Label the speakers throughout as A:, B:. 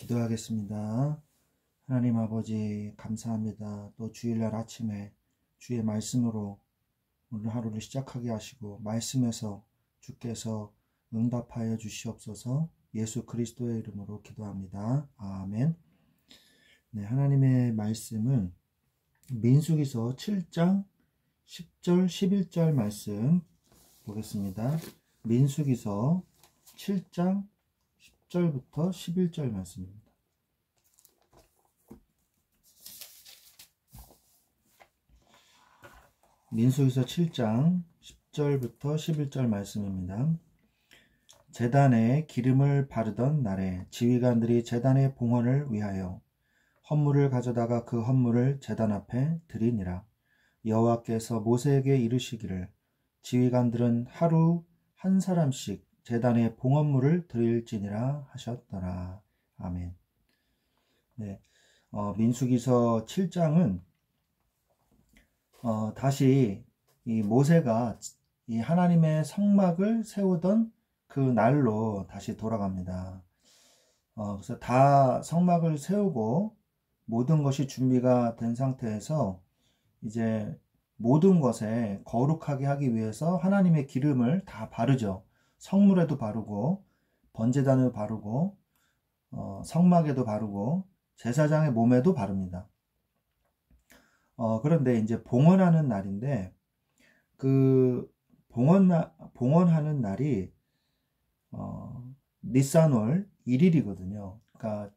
A: 기도하겠습니다. 하나님 아버지 감사합니다. 또 주일날 아침에 주의 말씀으로 오늘 하루를 시작하게 하시고 말씀에서 주께서 응답하여 주시옵소서. 예수 그리스도의 이름으로 기도합니다. 아멘. 네, 하나님의 말씀은 민수기서 7장 10절 11절 말씀 보겠습니다. 민수기서 7장 10절부터 11절 말씀입니다. 민수기서 7장 10절부터 11절 말씀입니다. 제단에 기름을 바르던 날에 지휘관들이 제단의 봉헌을 위하여 헌물을 가져다가 그 헌물을 제단 앞에 드리니라. 여호와께서 모세에게 이르시기를 지휘관들은 하루 한 사람씩 제단에 봉헌물을 드릴지니라 하셨더라. 아멘. 네, 민수기서 7장은 다시 이 모세가 이 하나님의 성막을 세우던 그 날로 다시 돌아갑니다. 그래서 다 성막을 세우고 모든 것이 준비가 된 상태에서 이제 모든 것에 거룩하게 하기 위해서 하나님의 기름을 다 바르죠. 성물에도 바르고 번제단에도 바르고 성막에도 바르고 제사장의 몸에도 바릅니다. 그런데 이제 봉헌하는 날인데 그 봉헌하는 날이 니산월 1일이거든요. 그러니까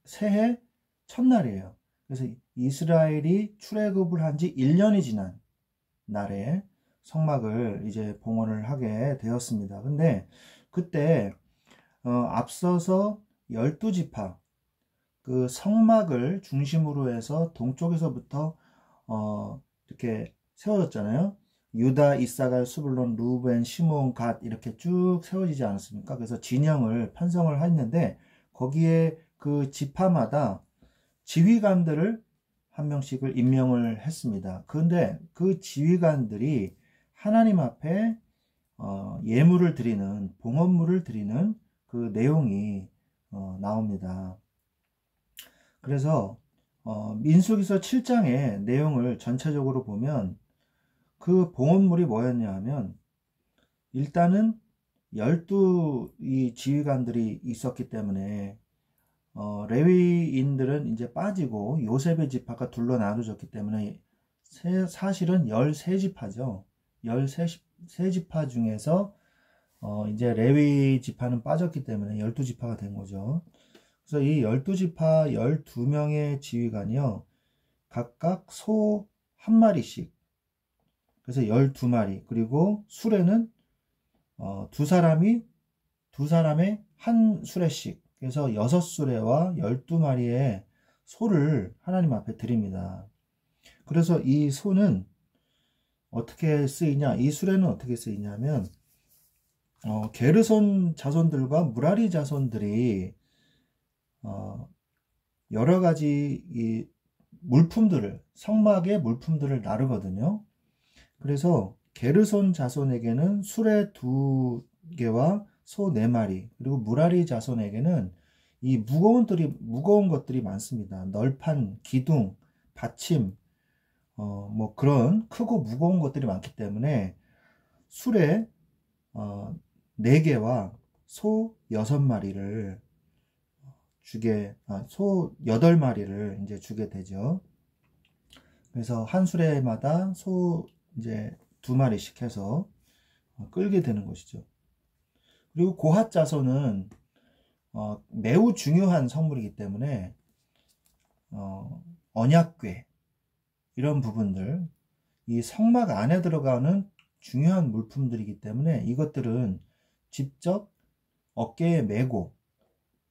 A: 새해 첫날이에요. 그래서 이스라엘이 출애굽을 한 지 1년이 지난 날에 성막을 이제 봉헌을 하게 되었습니다. 근데 그때 앞서서 12지파 그 성막을 중심으로 해서 동쪽에서부터 이렇게 세워졌잖아요. 유다, 이사갈, 스불론, 루벤, 시므온, 갓 이렇게 쭉 세워지지 않았습니까? 그래서 진영을 편성을 했는데 거기에 그 지파마다 지휘관들을 한 명씩을 임명을 했습니다. 그런데 그 지휘관들이 하나님 앞에 예물을 드리는 봉헌물을 드리는 그 내용이 나옵니다. 그래서 민수기서 7장의 내용을 전체적으로 보면 그 봉헌물이 뭐였냐 하면 일단은 12이 지휘관들이 있었기 때문에 레위인들은 이제 빠지고 요셉의 지파가 둘로 나누어졌기 때문에 사실은 13지파죠. 13지파 중에서 이제 레위 지파는 빠졌기 때문에 12지파가 된 거죠. 그래서 이 12지파 12명의 지휘관이요. 각각 소 한 마리씩. 그래서 12마리. 그리고 수레는 두 사람의 한 수레씩. 그래서 6수레와 12마리의 소를 하나님 앞에 드립니다. 그래서 이 소는 어떻게 쓰이냐? 이 수레는 어떻게 쓰이냐면 게르손 자손들과 무라리 자손들이 여러 가지 이 물품들을 성막의 물품들을 나르거든요. 그래서 게르손 자손에게는 수레 2개와 소 4마리 그리고 무라리 자손에게는 이 무거운 것들이 많습니다. 널판, 기둥, 받침 뭐 그런 크고 무거운 것들이 많기 때문에 수레 4개와 소 6마리를 소 8마리를 이제 주게 되죠. 그래서 한 수레마다 소 이제 2마리씩 해서 끌게 되는 것이죠. 그리고 고핫 자손은 매우 중요한 선물이기 때문에 언약궤 이런 부분들 이 성막 안에 들어가는 중요한 물품들이기 때문에 이것들은 직접 어깨에 메고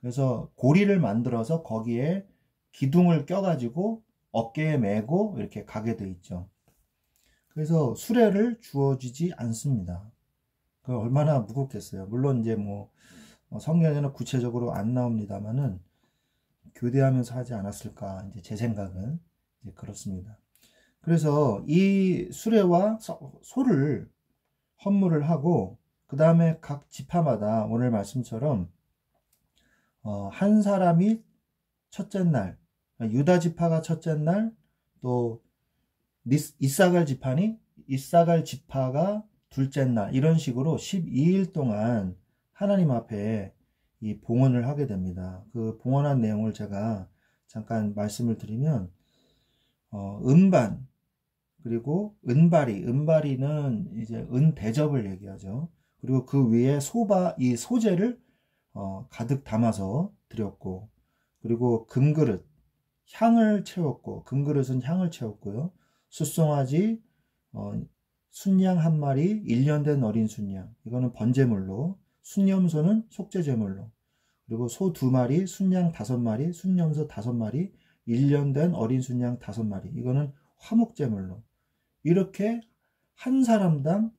A: 그래서 고리를 만들어서 거기에 기둥을 껴가지고 어깨에 메고 이렇게 가게 돼 있죠. 그래서 수레를 주어지지 않습니다. 그 얼마나 무겁겠어요. 물론 이제 뭐 성경에는 구체적으로 안 나옵니다만은 교대하면서 하지 않았을까 이제 제 생각은 이제 그렇습니다. 그래서 이 수레와 소를 헌물을 하고 그 다음에 각 지파마다 오늘 말씀처럼 한 사람이 첫째 날, 유다 지파가 첫째 날, 또 이사갈 지파가 둘째 날, 이런 식으로 12일 동안 하나님 앞에 이 봉헌을 하게 됩니다. 그 봉헌한 내용을 제가 잠깐 말씀을 드리면, 음반, 그리고 은발이는 이제 은대접을 얘기하죠. 그리고 그 위에 이 소재를 가득 담아서 드렸고, 그리고 금그릇, 금그릇은 향을 채웠고요. 숫송아지, 순양 한 마리, 1년 된 어린 순양, 이거는 번제물로, 순염소는 속죄제물로, 그리고 소 2마리, 순양 5마리, 순염소 5마리, 1년 된 어린 순양 5마리, 이거는 화목제물로, 이렇게 한 사람당,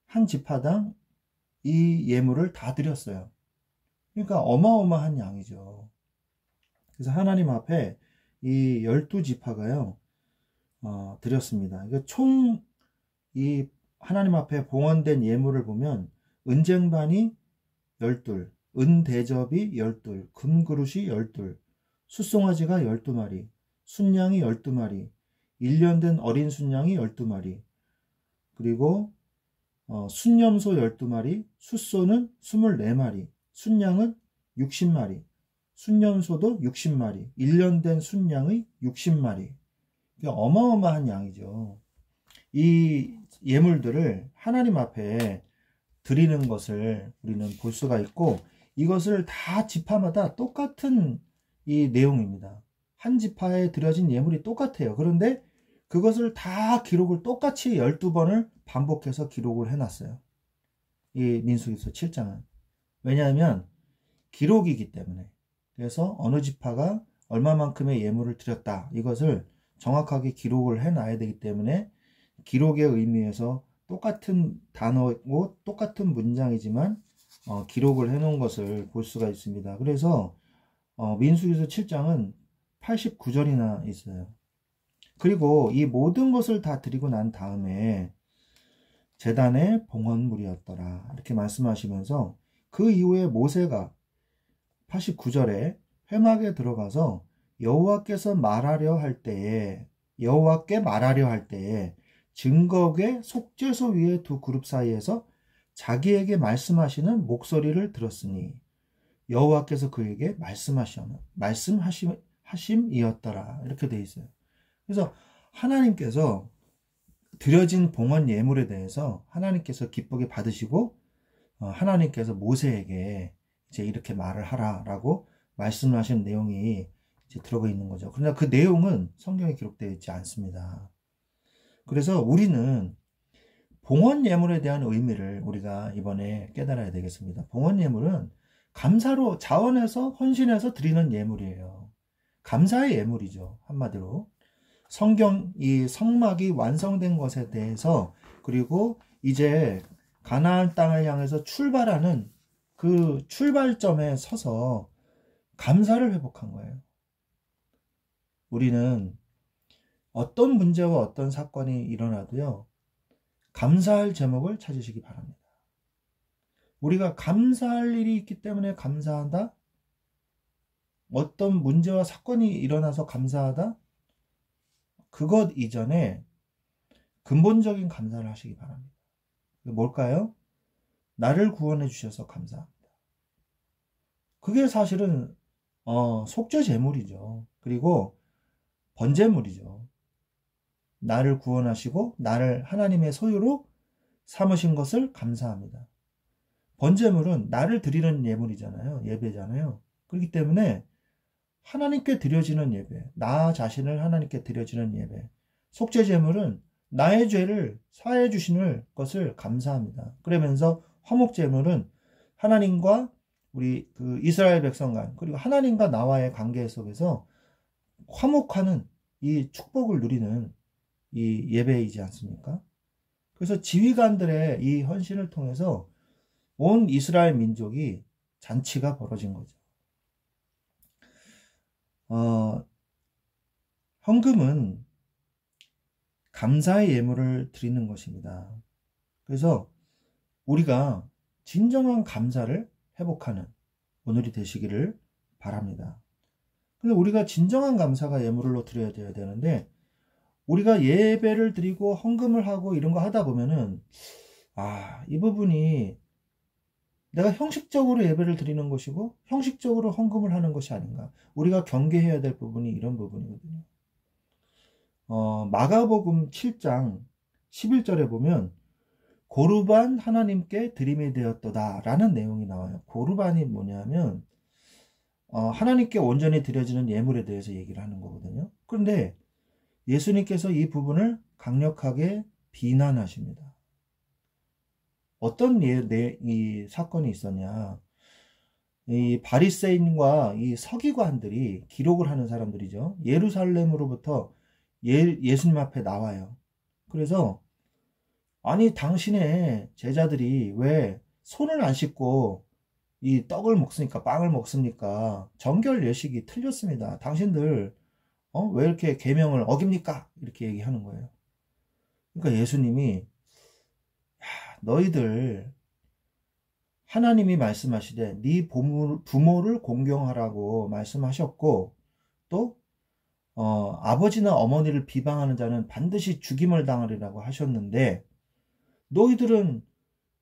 A: 한 지파당 이 예물을 다 드렸어요. 그러니까 어마어마한 양이죠. 그래서 하나님 앞에 이 12지파가요, 드렸습니다. 총 이 하나님 앞에 봉헌된 예물을 보면, 은쟁반이 12, 은대접이 12, 금그릇이 12, 숫송아지가 12마리, 순양이 12마리, 1년 된 어린 순양이 12마리, 그리고 순염소 12마리, 숫소는 24마리, 순양은 60마리, 순염소도 60마리, 1년 된 순양의 60마리. 어마어마한 양이죠. 이 예물들을 하나님 앞에 드리는 것을 우리는 볼 수가 있고, 이것을 다 지파마다 똑같은 이 내용입니다. 한 지파에 드려진 예물이 똑같아요. 그런데 그것을 다 기록을 똑같이 12번을 반복해서 기록을 해놨어요. 이 민수기서 7장은. 왜냐하면 기록이기 때문에. 그래서 어느 지파가 얼마만큼의 예물을 드렸다, 이것을 정확하게 기록을 해놔야 되기 때문에, 기록의 의미에서 똑같은 단어고 똑같은 문장이지만 기록을 해놓은 것을 볼 수가 있습니다. 그래서 민수기서 7장은 89절이나 있어요. 그리고 이 모든 것을 다 드리고 난 다음에 제단의 봉헌물이었더라, 이렇게 말씀하시면서, 그 이후에 모세가 89절에 회막에 들어가서 여호와께 말하려 할 때에 증거궤 속죄소 위에 두 그룹 사이에서 자기에게 말씀하시는 목소리를 들었으니 여호와께서 그에게 말씀하심이었더라, 이렇게 되어 있어요. 그래서 하나님께서 드려진 봉헌 예물에 대해서 하나님께서 기쁘게 받으시고, 하나님께서 모세에게 이제 이렇게 말을 하라라고 말씀하신 내용이 이제 들어가 있는 거죠. 그러나 그 내용은 성경에 기록되어 있지 않습니다. 그래서 우리는 봉헌 예물에 대한 의미를 우리가 이번에 깨달아야 되겠습니다. 봉헌 예물은 감사로 자원해서 헌신해서 드리는 예물이에요. 감사의 예물이죠, 한마디로. 이 성막이 완성된 것에 대해서, 그리고 이제 가나안 땅을 향해서 출발하는 그 출발점에 서서 감사를 회복한 거예요. 우리는 어떤 문제와 어떤 사건이 일어나도요, 감사할 제목을 찾으시기 바랍니다. 우리가 감사할 일이 있기 때문에 감사한다? 어떤 문제와 사건이 일어나서 감사하다? 그것 이전에 근본적인 감사를 하시기 바랍니다. 뭘까요? 나를 구원해 주셔서 감사합니다. 그게 사실은 속죄 제물이죠. 그리고 번제물이죠. 나를 구원하시고 나를 하나님의 소유로 삼으신 것을 감사합니다. 번제물은 나를 드리는 예물이잖아요. 예배잖아요. 그렇기 때문에 하나님께 드려지는 예배, 나 자신을 하나님께 드려지는 예배, 속죄제물은 나의 죄를 사해 주시는 것을 감사합니다. 그러면서 화목제물은 하나님과 우리 그 이스라엘 백성 간, 그리고 하나님과 나와의 관계 속에서 화목하는 이 축복을 누리는 이 예배이지 않습니까? 그래서 지휘관들의 이 헌신을 통해서 온 이스라엘 민족이 잔치가 벌어진 거죠. 헌금은 감사의 예물을 드리는 것입니다. 그래서 우리가 진정한 감사를 회복하는 오늘이 되시기를 바랍니다. 근데 우리가 진정한 감사가 예물로 드려야 되는데, 우리가 예배를 드리고 헌금을 하고 이런 거 하다 보면은, 이 부분이 내가 형식적으로 예배를 드리는 것이고 형식적으로 헌금을 하는 것이 아닌가. 우리가 경계해야 될 부분이 이런 부분이거든요. 마가복음 7장 11절에 보면 고르반 하나님께 드림이 되었도다 라는 내용이 나와요. 고르반이 뭐냐면 하나님께 온전히 드려지는 예물에 대해서 얘기를 하는 거거든요. 그런데 예수님께서 이 부분을 강력하게 비난하십니다. 어떤 이 사건이 있었냐. 이 바리새인과 이 서기관들이, 기록을 하는 사람들이죠. 예루살렘으로부터 예수님 앞에 나와요. 그래서 아니 당신의 제자들이 왜 손을 안 씻고 이 떡을 먹습니까? 빵을 먹습니까? 정결 예식이 틀렸습니다. 당신들 왜 이렇게 계명을 어깁니까? 이렇게 얘기하는 거예요. 그러니까 예수님이 너희들 하나님이 말씀하시되 네 부모를 공경하라고 말씀하셨고, 또 아버지나 어머니를 비방하는 자는 반드시 죽임을 당하리라고 하셨는데, 너희들은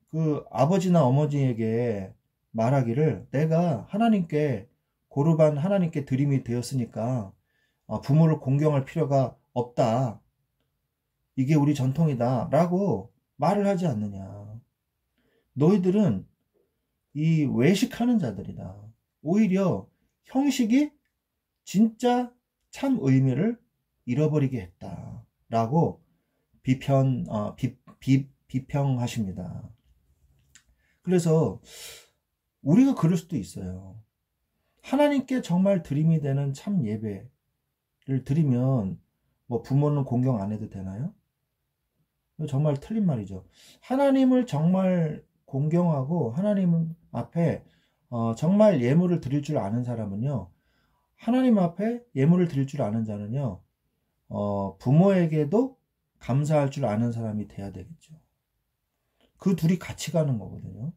A: 그 아버지나 어머니에게 말하기를 내가 하나님께 고르반 하나님께 드림이 되었으니까 부모를 공경할 필요가 없다, 이게 우리 전통이다 라고 말을 하지 않느냐. 너희들은 이 외식하는 자들이다. 오히려 형식이 진짜 참 의미를 잃어버리게 했다 라고 비평하십니다. 그래서 우리가 그럴 수도 있어요. 하나님께 정말 드림이 되는 참 예배를 드리면 뭐 부모는 공경 안 해도 되나요? 정말 틀린 말이죠. 하나님을 정말 공경하고 하나님 앞에 정말 예물을 드릴 줄 아는 사람은요, 하나님 앞에 예물을 드릴 줄 아는 자는요, 부모에게도 감사할 줄 아는 사람이 돼야 되겠죠. 그 둘이 같이 가는 거거든요.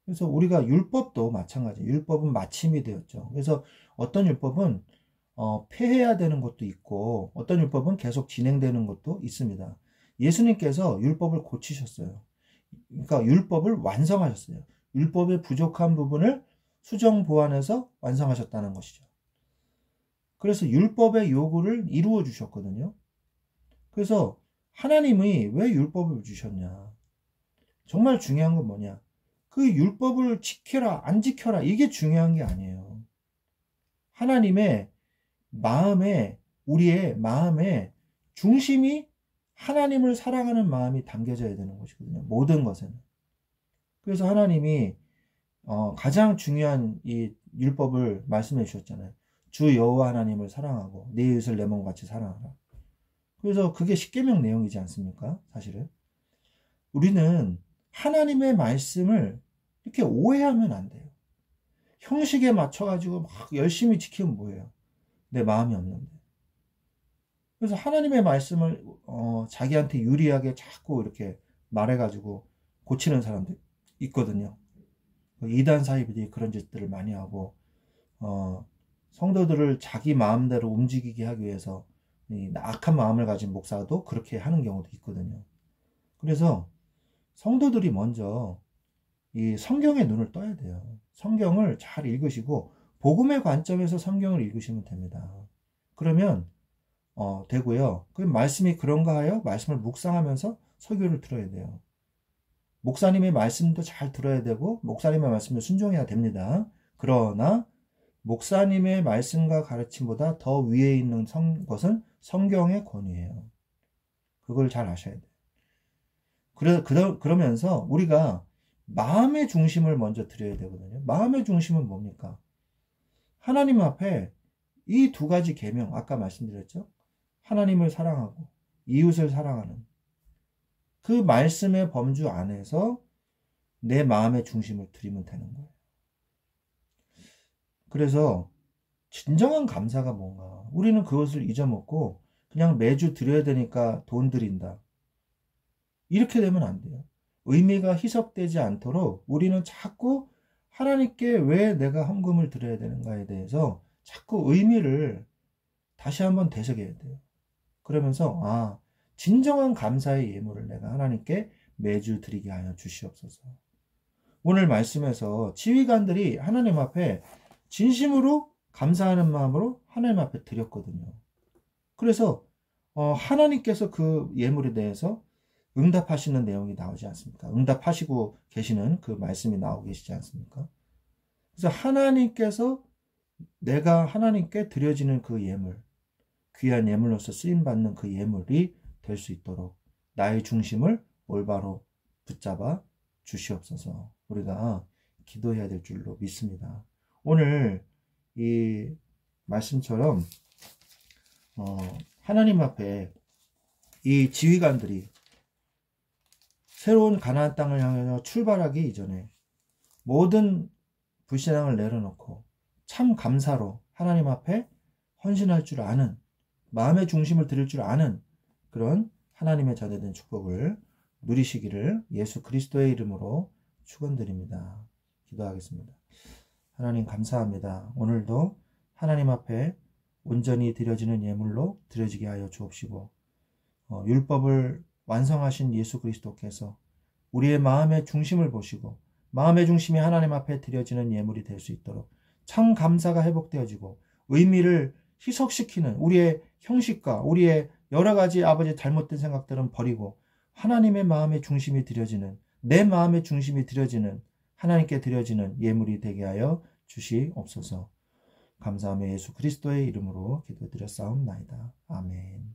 A: 그래서 우리가 율법도 마찬가지예요. 율법은 마침이 되었죠. 그래서 어떤 율법은 폐해야 되는 것도 있고 어떤 율법은 계속 진행되는 것도 있습니다. 예수님께서 율법을 고치셨어요. 그러니까 율법을 완성하셨어요. 율법의 부족한 부분을 수정 보완해서 완성하셨다는 것이죠. 그래서 율법의 요구를 이루어 주셨거든요. 그래서 하나님이 왜 율법을 주셨냐. 정말 중요한 건 뭐냐. 그 율법을 지켜라 안 지켜라 이게 중요한 게 아니에요. 하나님의 마음에, 우리의 마음에 중심이 하나님을 사랑하는 마음이 담겨져야 되는 것이거든요. 모든 것에는. 그래서 하나님이 가장 중요한 이 율법을 말씀해 주셨잖아요. 주 여호와 하나님을 사랑하고 네 이웃을 내 몸같이 사랑하라. 그래서 그게 십계명 내용이지 않습니까? 사실은 우리는 하나님의 말씀을 이렇게 오해하면 안 돼요. 형식에 맞춰가지고 막 열심히 지키면 뭐예요? 내 마음이 없는데. 그래서 하나님의 말씀을 자기한테 유리하게 자꾸 이렇게 말해가지고 고치는 사람들 있거든요. 이단 사이비들이 그런 짓들을 많이 하고 성도들을 자기 마음대로 움직이게 하기 위해서 이 악한 마음을 가진 목사도 그렇게 하는 경우도 있거든요. 그래서 성도들이 먼저 이 성경의 눈을 떠야 돼요. 성경을 잘 읽으시고 복음의 관점에서 성경을 읽으시면 됩니다. 그러면 되고요. 그 말씀이 그런가 하여 말씀을 묵상하면서 설교를 들어야 돼요. 목사님의 말씀도 잘 들어야 되고 목사님의 말씀도 순종해야 됩니다. 그러나 목사님의 말씀과 가르침보다 더 위에 있는 것은 성경의 권위예요. 그걸 잘 아셔야 돼요. 그러면서 우리가 마음의 중심을 먼저 드려야 되거든요. 마음의 중심은 뭡니까? 하나님 앞에 이 두 가지 계명, 아까 말씀드렸죠? 하나님을 사랑하고 이웃을 사랑하는 그 말씀의 범주 안에서 내 마음의 중심을 드리면 되는 거예요. 그래서 진정한 감사가 뭔가, 우리는 그것을 잊어먹고 그냥 매주 드려야 되니까 돈 드린다, 이렇게 되면 안 돼요. 의미가 희석되지 않도록 우리는 자꾸 하나님께 왜 내가 헌금을 드려야 되는가에 대해서 자꾸 의미를 다시 한번 되새겨야 돼요. 그러면서 진정한 감사의 예물을 내가 하나님께 매주 드리게 하여 주시옵소서. 오늘 말씀에서 지휘관들이 하나님 앞에 진심으로 감사하는 마음으로 하나님 앞에 드렸거든요. 그래서 하나님께서 그 예물에 대해서 응답하시는 내용이 나오지 않습니까? 응답하시고 계시는 그 말씀이 나오고 계시지 않습니까? 그래서 하나님께서 내가 하나님께 드려지는 그 예물, 귀한 예물로서 쓰임받는 그 예물이 될 수 있도록 나의 중심을 올바로 붙잡아 주시옵소서. 우리가 기도해야 될 줄로 믿습니다. 오늘 이 말씀처럼 하나님 앞에 이 지휘관들이 새로운 가나안 땅을 향해서 출발하기 이전에 모든 불신앙을 내려놓고 참 감사로 하나님 앞에 헌신할 줄 아는, 마음의 중심을 드릴 줄 아는 그런 하나님의 자녀된 축복을 누리시기를 예수 그리스도의 이름으로 축원드립니다. 기도하겠습니다. 하나님 감사합니다. 오늘도 하나님 앞에 온전히 드려지는 예물로 드려지게 하여 주옵시고 율법을 완성하신 예수 그리스도께서 우리의 마음의 중심을 보시고 마음의 중심이 하나님 앞에 드려지는 예물이 될 수 있도록 참 감사가 회복되어지고 의미를 희석시키는 우리의 형식과 우리의 여러 가지 아버지 잘못된 생각들은 버리고 하나님의 마음의 중심이 드려지는, 내 마음의 중심이 드려지는, 하나님께 드려지는 예물이 되게 하여 주시옵소서. 감사하며 예수 그리스도의 이름으로 기도드렸사옵나이다. 아멘.